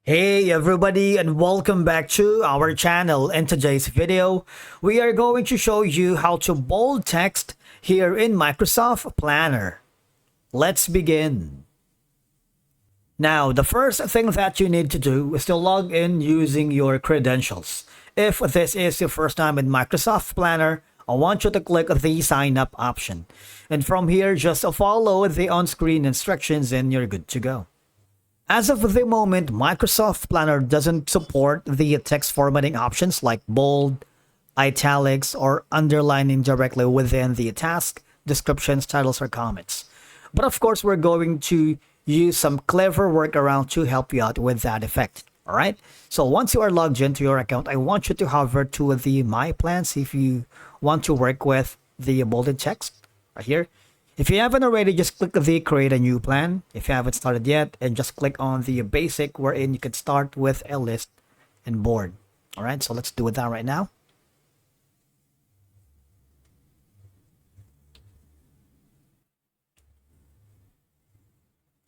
Hey everybody, and welcome back to our channel. In today's video, we are going to show you how to bold text here in Microsoft Planner. Let's begin. Now, the first thing that you need to do is to log in using your credentials. If this is your first time in Microsoft Planner, I want you to click the sign up option. And from here, just follow the on-screen instructions and you're good to go. As of the moment, Microsoft Planner doesn't support the text formatting options like bold, italics, or underlining directly within the task, descriptions, titles, or comments. But of course, we're going to use some clever workaround to help you out with that effect. All right. So once you are logged into your account, I want you to hover to the My Plans if you want to work with the bolded text right here. If you haven't already, just click the create a new plan if you haven't started yet, and just click on the basic wherein you can start with a list and board. All right, so let's do that right now.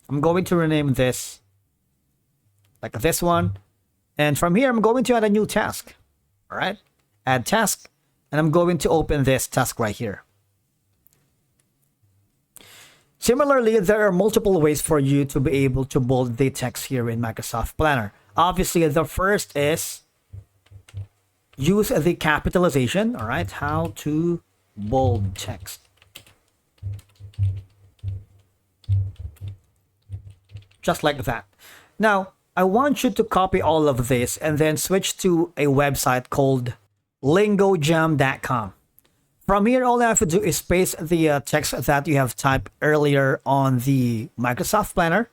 I'm going to rename this like this one. And from here, I'm going to add a new task. All right, add task, and I'm going to open this task right here. Similarly, there are multiple ways for you to be able to bold the text here in Microsoft Planner. Obviously, the first is use the capitalization. All right, how to bold text. Just like that. Now, I want you to copy all of this and then switch to a website called lingojam.com. From here, all I have to do is paste the text that you have typed earlier on the Microsoft Planner.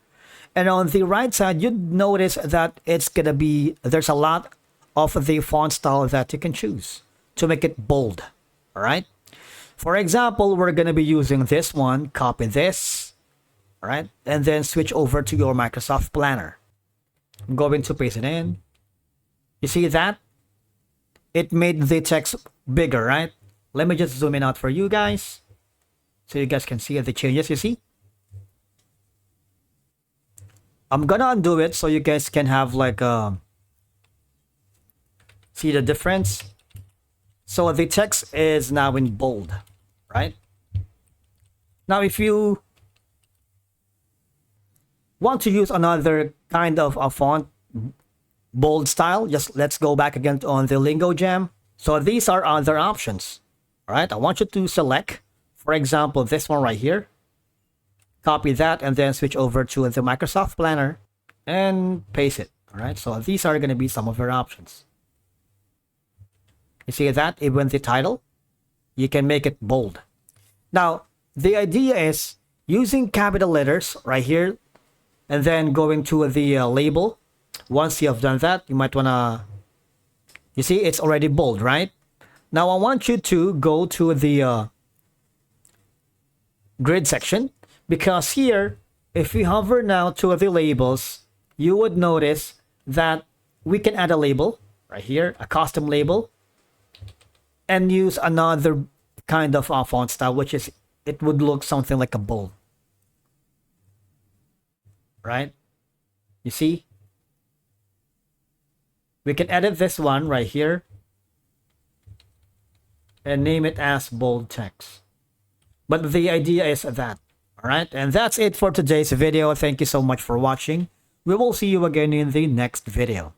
And on the right side, you'd notice that there's a lot of the font style that you can choose to make it bold. All right. For example, we're going to be using this one, copy this, all right, and then switch over to your Microsoft Planner. I'm going to paste it in. You see that? It made the text bigger, right? Let me just zoom in out for you guys so you guys can see the changes, you see? I'm gonna undo it so you guys can have like see the difference. So the text is now in bold, right? Now if you want to use another kind of a font bold style, just let's go back again on the Lingojam. So these are other options. All right, I want you to select, for example, this one right here. Copy that and then switch over to the Microsoft Planner and paste it. All right, so these are going to be some of your options. You see that? Even the title, you can make it bold. Now, the idea is using capital letters right here and then going to the label. Once you have done that, you might want to, you see, it's already bold, right? Now, I want you to go to the grid section, because here, if we hover now to the labels, you would notice that we can add a label right here, a custom label, and use another kind of font style, which is, it would look something like a bold. Right? You see? We can edit this one right here and name it as bold text. But the idea is that. All right, and that's it for today's video. Thank you so much for watching. We will see you again in the next video.